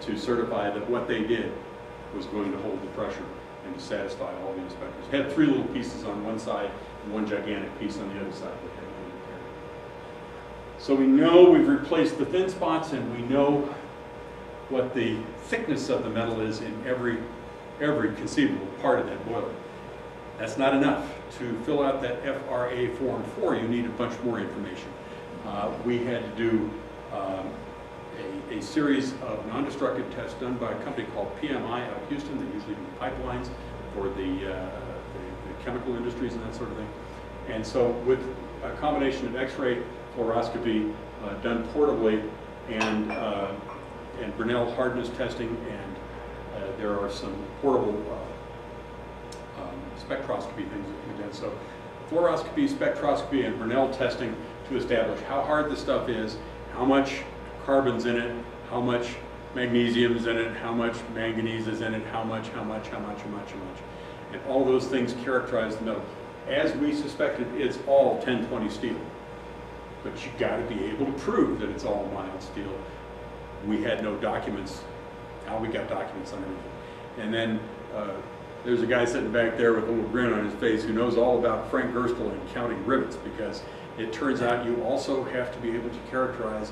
to certify that what they did was going to hold the pressure and to satisfy all the inspectors. It had 3 little pieces on one side and 1 gigantic piece on the other side that had to be repaired. So we know we've replaced the thin spots, and we know what the thickness of the metal is in every conceivable part of that boiler. That's not enough. To fill out that FRA Form 4, you need a bunch more information. We had to do a series of non-destructive tests done by a company called PMI out of Houston. They usually do pipelines for the chemical industries and that sort of thing. And so with a combination of X-ray fluoroscopy done portably and Brinell hardness testing, and there are some portable spectroscopy things that can be done. So fluoroscopy, spectroscopy, and Brinell testing to establish how hard the stuff is, how much carbon's in it, how much magnesium's in it, how much manganese is in it, how much. And all those things characterize the metal. As we suspected, it's all 1020 steel. But you got to be able to prove that it's all mild steel. We had no documents. Now we got documents on everything. And then there's a guy sitting back there with a little grin on his face who knows all about Frank Gerstle and counting rivets, because it turns out you also have to be able to characterize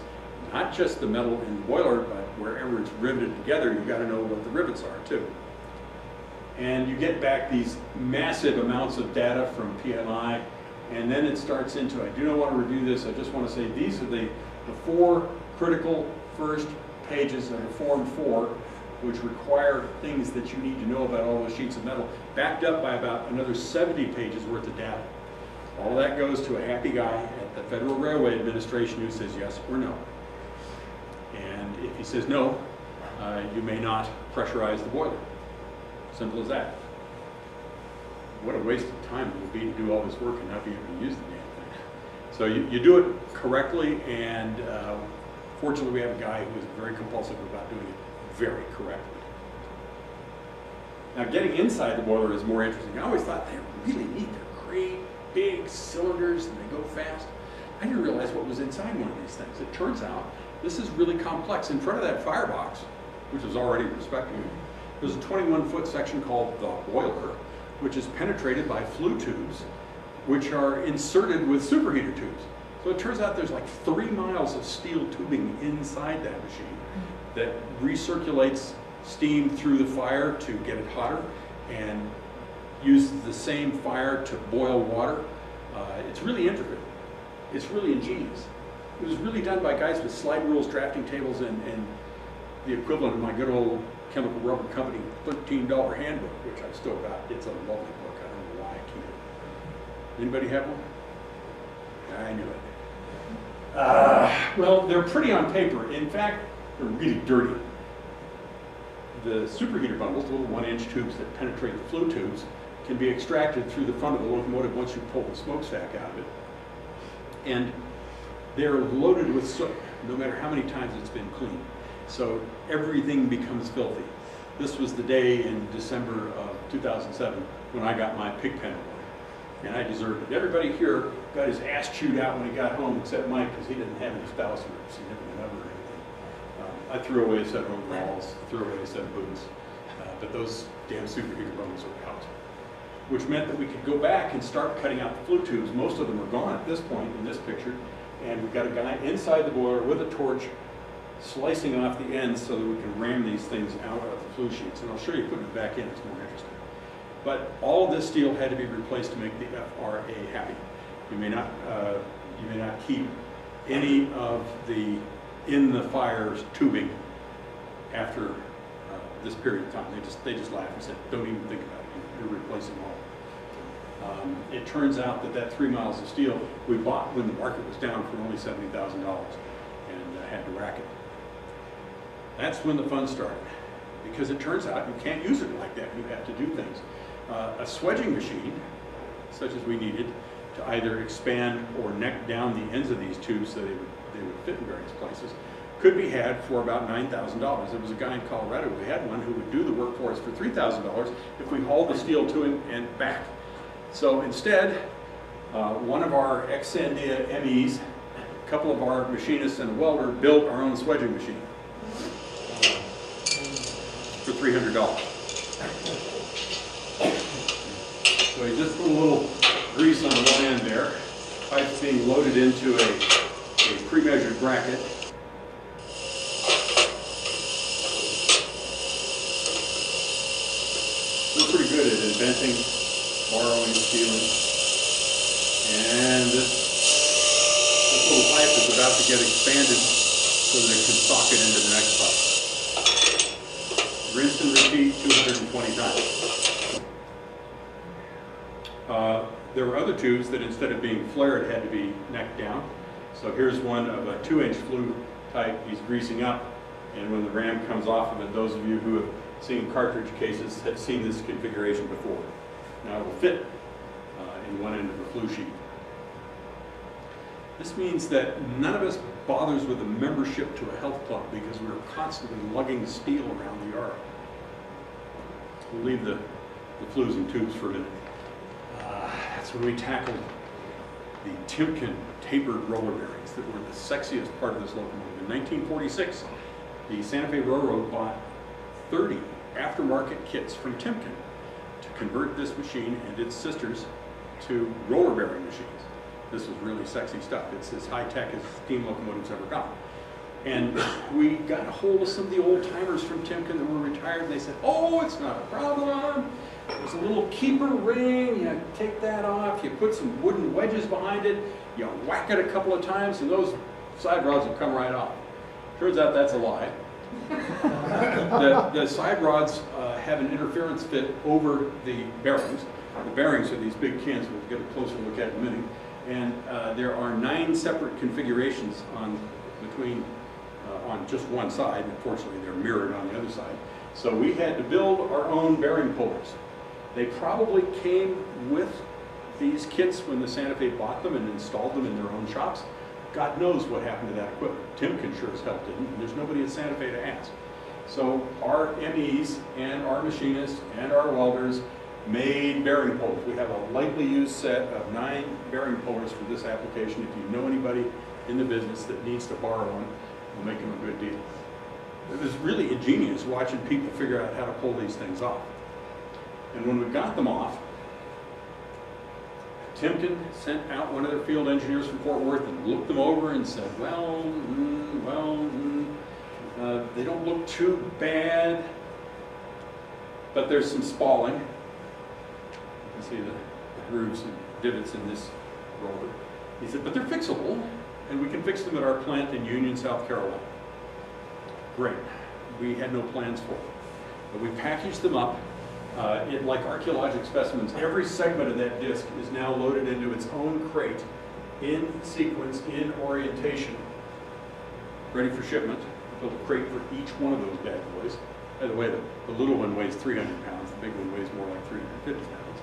not just the metal in the boiler, but wherever it's riveted together, you've got to know what the rivets are too. And you get back these massive amounts of data from PMI, and then it starts into, I do not want to review this, I just want to say these are the 4 critical first pages of the Form 4, which require things that you need to know about all those sheets of metal, backed up by about another 70 pages worth of data. All that goes to a happy guy at the Federal Railway Administration who says yes or no. And if he says no, you may not pressurize the boiler. Simple as that. What a waste of time it would be to do all this work and not be able to use the damn thing. So you do it correctly, and fortunately we have a guy who is very compulsive about doing it very correctly. Now getting inside the boiler is more interesting. I always thought they're really neat. They're great, big cylinders, and they go fast. I didn't realize what was inside one of these things. It turns out this is really complex. In front of that firebox, which was already respectable, there's a 21-foot section called the boiler, which is penetrated by flue tubes, which are inserted with superheater tubes. So it turns out there's like 3 miles of steel tubing inside that machine that recirculates steam through the fire to get it hotter and uses the same fire to boil water. It's really intricate. It's really ingenious. It was really done by guys with slide rules, drafting tables, and the equivalent of my good old Chemical Rubber Company $13 handbook, which I've still got. It's a lovely book. I don't know why I keep it. Anybody have one? I knew it. Well, they're pretty on paper. In fact, they're really dirty. The superheater bundles, the little 1-inch tubes that penetrate the flue tubes, can be extracted through the front of the locomotive once you pull the smokestack out of it. And they're loaded with soot, no matter how many times it's been cleaned. So everything becomes filthy. This was the day in December of 2007 when I got my pig pen award, and I deserved it. Everybody here got his ass chewed out when he got home, except Mike, because he didn't have any spouse or significant other or anything. I threw away a set of overalls, threw away a set of boots, but those damn superheater bundles were out, which meant that we could go back and start cutting out the flue tubes. Most of them are gone at this point in this picture, and we've got a guy inside the boiler with a torch slicing off the ends so that we can ram these things out of the flue sheets. And I'll show you putting it back in, it's more interesting. But all of this steel had to be replaced to make the FRA happy. You may not keep any of the in the fire's tubing after this period of time. They just laughed and said, don't even think about it, you're replacing all. It turns out that 3 miles of steel we bought when the market was down for only $70,000 and had to rack it. That's when the fun started, because it turns out you can't use it like that. You have to do things. A swedging machine, such as we needed, to either expand or neck down the ends of these tubes so they would fit in various places, could be had for about $9,000. There was a guy in Colorado who had one who would do the work for us for $3,000 if we hauled the steel to him and back. So instead, one of our ex-Sandia MEs, a couple of our machinists and a welder built our own swedging machine. for $300. So you just put a little grease on one end there. Pipe's being loaded into a pre-measured bracket. We're pretty good at inventing, borrowing, stealing. And this little pipe is about to get expanded so that it can socket into the next pipe. Rinse and repeat 220 times. There were other tubes that instead of being flared had to be necked down. So here's one of a 2-inch flue type. He's greasing up, and when the ram comes off of it, those of you who have seen cartridge cases have seen this configuration before. Now it will fit in one end of the flue sheet. This means that none of us bothers with a membership to a health club because we're constantly lugging steel around the yard. We'll leave the flues and tubes for a minute. That's when we tackled the Timken tapered roller bearings that were the sexiest part of this locomotive. In 1946, the Santa Fe Railroad bought 30 aftermarket kits from Timken to convert this machine and its sisters to roller bearing machines. This was really sexy stuff. It's as high-tech as steam locomotives ever got. And we got a hold of some of the old-timers from Timken that were retired, and they said, oh, it's not a problem. There's a little keeper ring, you take that off, you put some wooden wedges behind it, you whack it a couple of times, and those side rods will come right off. Turns out that's a lie. The side rods have an interference fit over the bearings. The bearings are these big cans, we'll get a closer look at in a minute. And there are 9 separate configurations on just one side. Unfortunately, they're mirrored on the other side. So we had to build our own bearing pullers. They probably came with these kits when the Santa Fe bought them and installed them in their own shops. God knows what happened to that equipment. Timken sure as hell didn't, and there's nobody at Santa Fe to ask. So our MEs and our machinists and our welders made bearing pullers. We have a lightly used set of 9 bearing pullers for this application. If you know anybody in the business that needs to borrow one, we'll make them a good deal. It was really ingenious watching people figure out how to pull these things off. And when we got them off, Timken sent out one of their field engineers from Fort Worth and looked them over and said, well, they don't look too bad, but there's some spalling. You can see the grooves and divots in this roller. He said, but they're fixable, and we can fix them at our plant in Union, South Carolina. Great. We had no plans for them. But we packaged them up like archaeologic specimens. Every segment of that disc is now loaded into its own crate, in sequence, in orientation, ready for shipment. Built a crate for each one of those bad boys. By the way, the little one weighs 300 pounds, the big one weighs more like 350 pounds.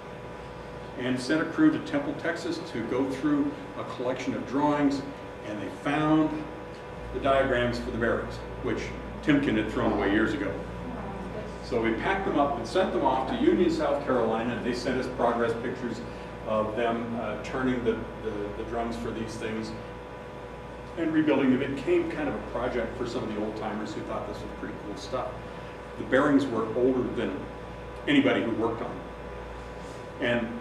And sent a crew to Temple, Texas to go through a collection of drawings, and they found the diagrams for the bearings, which Timken had thrown away years ago. So we packed them up and sent them off to Union, South Carolina, and they sent us progress pictures of them turning the drums for these things and rebuilding them. It became kind of a project for some of the old timers who thought this was pretty cool stuff. The bearings were older than anybody who worked on them. And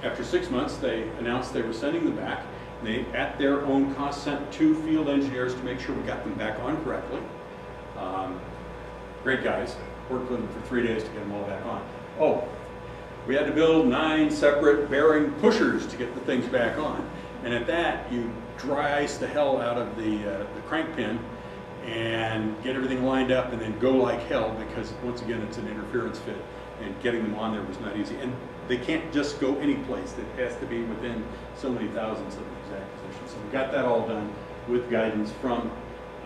after 6 months, they announced they were sending them back. They, at their own cost, sent 2 field engineers to make sure we got them back on correctly. Great guys. Worked with them for 3 days to get them all back on. Oh, we had to build 9 separate bearing pushers to get the things back on. And at that, you dry ice the hell out of the crank pin and get everything lined up and then go like hell, because once again, it's an interference fit, and getting them on there was not easy. And they can't just go any place. It has to be within so many thousandths of the exact position. So we got that all done with guidance from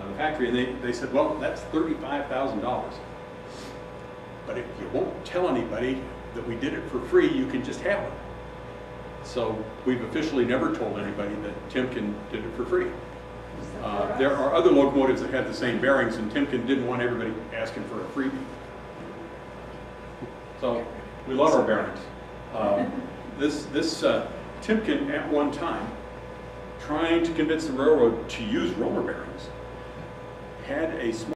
the factory, and they said, well, that's $35,000. But if you won't tell anybody that we did it for free, you can just have it. So we've officially never told anybody that Timken did it for free. There are other locomotives that have the same bearings, and Timken didn't want everybody asking for a freebie. So we love our bearings. This Timken, at one time, trying to convince the railroad to use roller bearings, had a small